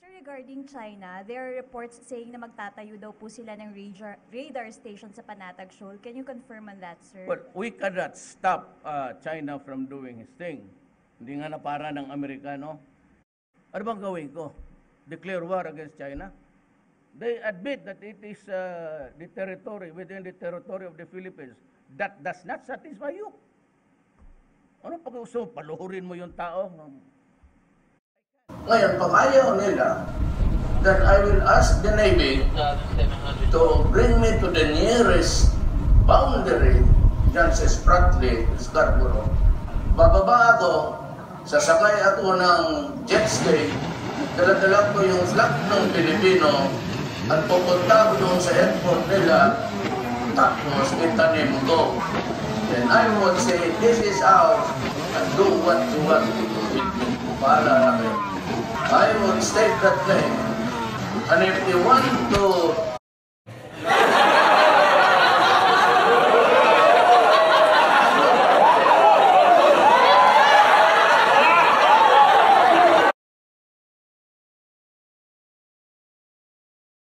Regarding China, there are reports saying na magtatayo daw po sila ng radar station sa Panatag Shoal. Can you confirm on that, sir? Well, we cannot stop China from doing his thing. Hindi nga na para ng Amerikano. Ano bang gawin ko? Declare war against China? They admit that it is the territory, within the territory of the Philippines. That does not satisfy you. Ano pag gusto mo? Paluhurin mo yung tao? Ngayon, pag ayaw nila, then I will ask the Navy to bring me to the nearest boundary dyan sa Spratly, Scarborough. Bababa ako, sasakay ako ng jet ski, dala-dala ko yung flag ng Pilipino at pupunta ko doon sa airport nila, tapos itanim ko. Then I would say, this is ours, and do what you want to do with me. Bahala na kayo. I would state that claim. And if they want to